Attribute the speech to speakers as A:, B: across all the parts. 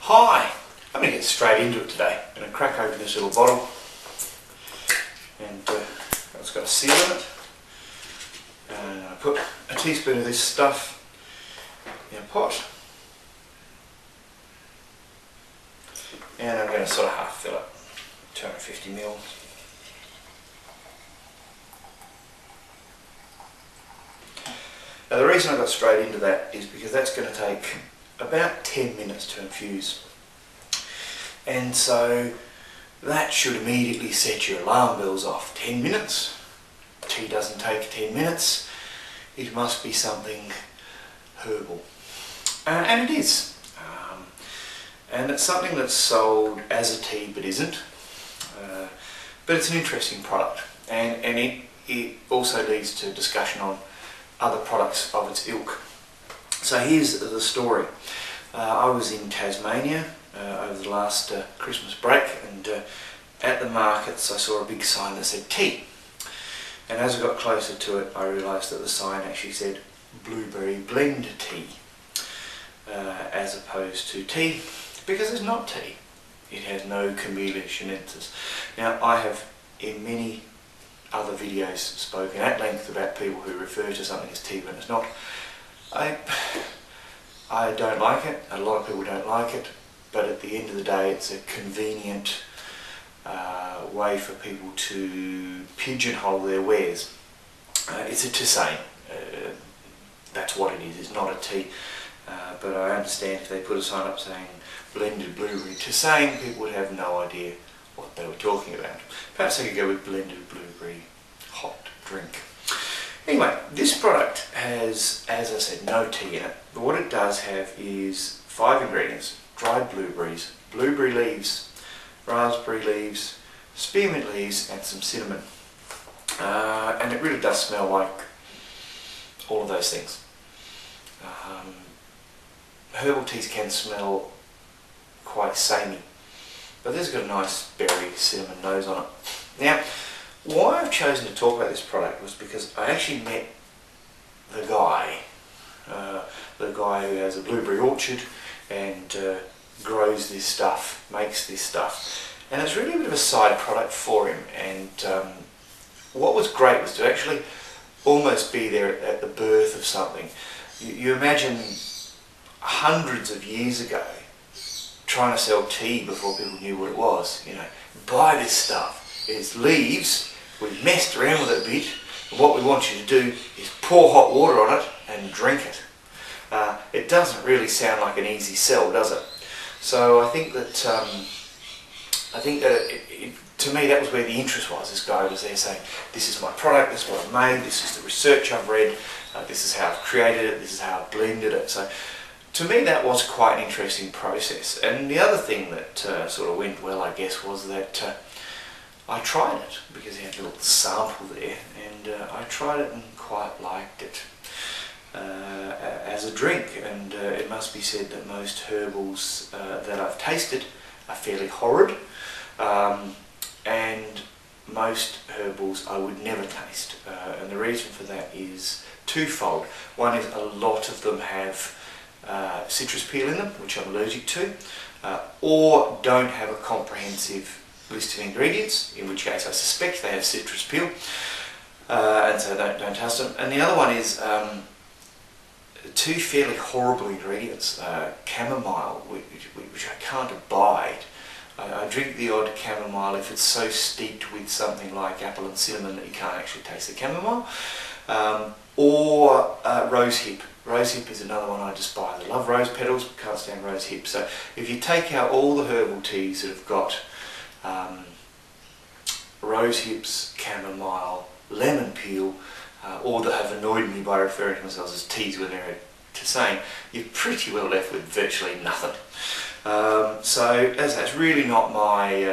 A: Hi! I'm going to get straight into it today. I'm going to crack open this little bottle and it's got a seal in it. And I put a teaspoon of this stuff in a pot. And I'm going to sort of half fill it, 250 ml. Now the reason I got straight into that is because that's going to take about 10 minutes to infuse. And so that should immediately set your alarm bells off. 10 minutes? Tea doesn't take 10 minutes. It must be something herbal. And it is. And it's something that's sold as a tea but isn't. But it's an interesting product. And it also leads to discussion on other products of its ilk. So here's the story. I was in Tasmania over the last Christmas break, and at the markets I saw a big sign that said tea. And as I got closer to it, I realised that the sign actually said blueberry blend tea, as opposed to tea, because it's not tea. It has no Camellia sinensis. Now, I have in many other videos spoken at length about people who refer to something as tea when it's not. I don't like it, a lot of people don't like it, but at the end of the day it's a convenient way for people to pigeonhole their wares. It's a Tisane, that's what it is. It's not a tea, but I understand if they put a sign up saying blended blueberry Tisane, people would have no idea what they were talking about. Perhaps they could go with blended blueberry hot drink. Anyway, this product has, as I said, no tea in it, but what it does have is 5 ingredients: dried blueberries, blueberry leaves, raspberry leaves, spearmint leaves and some cinnamon. And it really does smell like all of those things. Herbal teas can smell quite samey, but this has got a nice berry cinnamon nose on it. Now, why I've chosen to talk about this product was because I actually met the guy who has a blueberry orchard and grows this stuff, makes this stuff, and it's really a bit of a side product for him. And what was great was to actually almost be there at the birth of something. You imagine hundreds of years ago trying to sell tea before people knew what it was. You know, buy this stuff. It's leaves. We messed around with it a bit, and what we want you to do is pour hot water on it and drink it. It doesn't really sound like an easy sell, does it? So I think that to me that was where the interest was. This guy was there saying, this is my product, this is what I've made, this is the research I've read, this is how I've created it, this is how I've blended it. So to me that was quite an interesting process. And the other thing that sort of went well, I guess, was that I tried it, because he had a little sample there, and I tried it and quite liked it as a drink. And it must be said that most herbals that I've tasted are fairly horrid, and most herbals I would never taste, and the reason for that is twofold. One is a lot of them have citrus peel in them, which I'm allergic to, or don't have a comprehensive list of ingredients, in which case I suspect they have citrus peel, and so don't trust them. And the other one is two fairly horrible ingredients: chamomile, which I can't abide. I drink the odd chamomile if it's so steeped with something like apple and cinnamon that you can't actually taste the chamomile, or rosehip. Rosehip is another one I despise. I love rose petals, but can't stand rosehip. So if you take out all the herbal teas that have got rose hips, chamomile, lemon peel, or that have annoyed me by referring to themselves as teas when they're Tisane, you're pretty well left with virtually nothing. So as that's really not my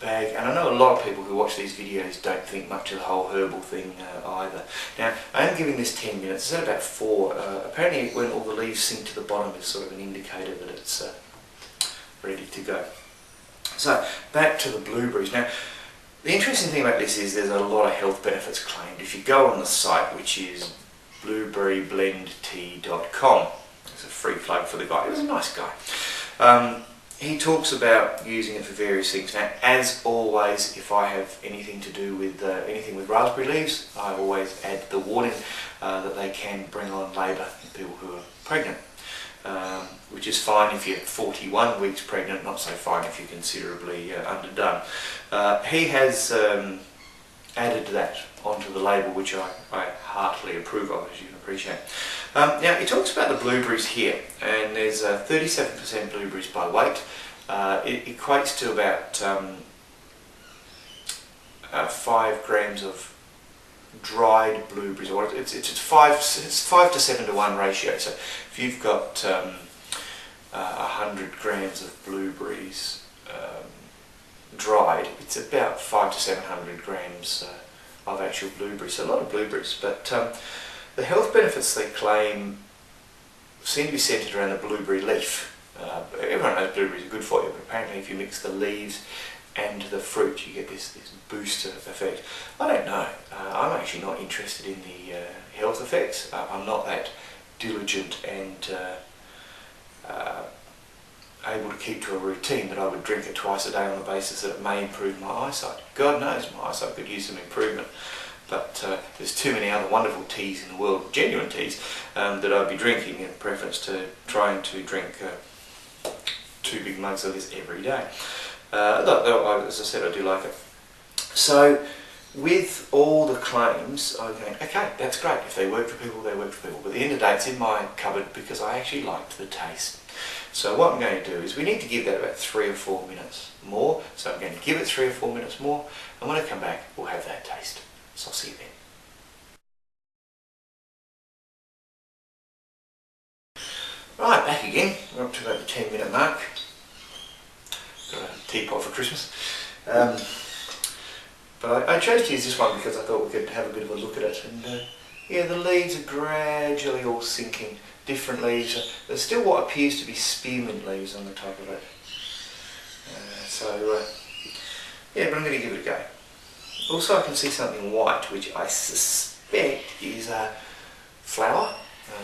A: bag, and I know a lot of people who watch these videos don't think much of the whole herbal thing either. Now, I am giving this 10 minutes, it's at about 4. Apparently when all the leaves sink to the bottom is sort of an indicator that it's ready to go. So, back to the blueberries. Now, the interesting thing about this is there's a lot of health benefits claimed. If you go on the site, which is blueberryblendtea.com, it's a free plug for the guy, he was a nice guy. He talks about using it for various things. Now, as always, if I have anything to do with anything with raspberry leaves, I always add the warning that they can bring on labour in people who are pregnant, which is fine if you're 41 weeks pregnant, not so fine if you're considerably underdone. He has added that onto the label, which I heartily approve of, as you can appreciate. Now, he talks about the blueberries here, and there's 37% blueberries by weight. It equates to about 5 grams of dried blueberries. Or it's 5 to 7 to 1 ratio. So if you've got 100 grams of blueberries dried, it's about 500 to 700 grams of actual blueberries. So a lot of blueberries, but the health benefits they claim seem to be centred around the blueberry leaf. Everyone knows blueberries are good for you, but apparently if you mix the leaves and the fruit, you get this booster effect. I don't know. I'm actually not interested in the health effects. I'm not that diligent and able to keep to a routine that I would drink it twice a day on the basis that it may improve my eyesight. God knows my eyesight could use some improvement, but there's too many other wonderful teas in the world, genuine teas, that I'd be drinking in preference to trying to drink 2 big mugs of this every day. Though, as I said, I do like it. So with all the claims, I'm going, okay, that's great. If they work for people, they work for people. But at the end of the day, it's in my cupboard because I actually liked the taste. So what I'm going to do is we need to give that about 3 or 4 minutes more. So I'm going to give it 3 or 4 minutes more, and when I come back, we'll have that taste. So I'll see you then. Right, back again. We're up to about the 10-minute mark. Got a teapot for Christmas. But I chose to use this one because I thought we could have a bit of a look at it. And yeah, the leaves are gradually all sinking. Different leaves. There's still what appears to be spearmint leaves on the top of it. Yeah, but I'm going to give it a go. Also, I can see something white, which I suspect is a flower.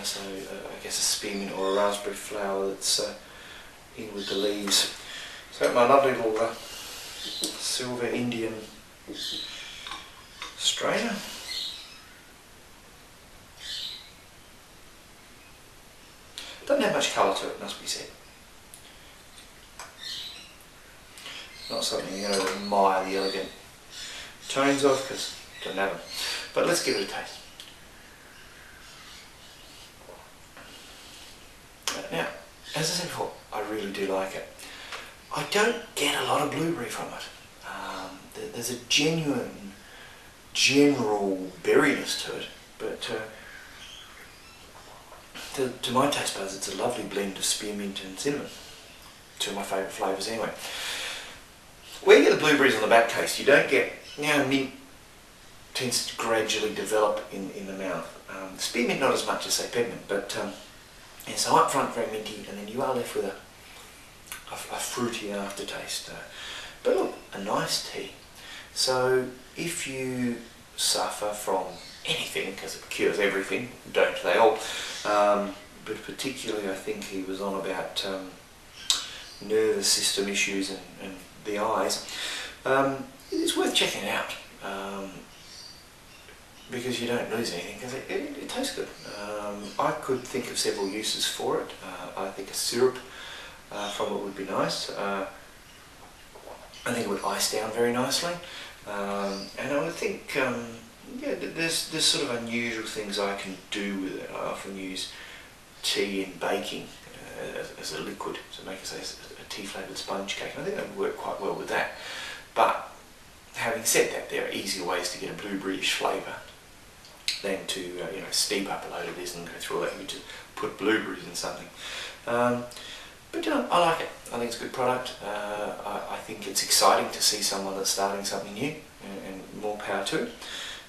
A: So I guess a spearmint or a raspberry flower that's in with the leaves. So my lovely little silver Indian strainer. Doesn't have much colour to it, must be said. Not something you're going to admire the elegant tones of, because I don't have them. But let's give it a taste. Now, as I said before, I really do like it. I don't get a lot of blueberry from it. There's a genuine, general berryness to it, but to my taste buds, it's a lovely blend of spearmint and cinnamon. 2 of my favourite flavours anyway. Where you get the blueberries on the back taste, you don't get, mint tends to gradually develop in the mouth. Spearmint not as much as say peppermint, but yeah, so up front very minty, and then you are left with a fruity aftertaste. But look, a nice tea. So if you suffer from anything, because it cures everything, don't they all? But particularly I think he was on about nervous system issues and the eyes. It's worth checking it out. Because you don't lose anything, because it tastes good. I could think of several uses for it. I think a syrup from it would be nice. I think it would ice down very nicely. And I would think, yeah, there's sort of unusual things I can do with it. I often use tea in baking as a liquid, so make a tea flavoured sponge cake. And I think that would work quite well with that. But having said that, there are easier ways to get a blueberryish flavour than to steep up a load of this and go through all that. You just put blueberries in something. But I like it. I think it's a good product. I think it's exciting to see someone that's starting something new, and more power to it.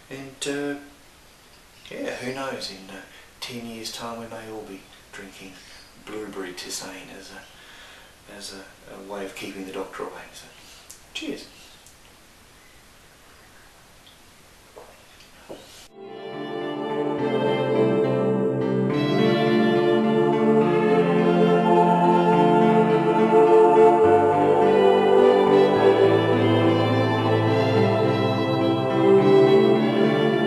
A: And yeah, who knows, in 10 years time we may all be drinking blueberry tisane as a way of keeping the doctor away. So, cheers.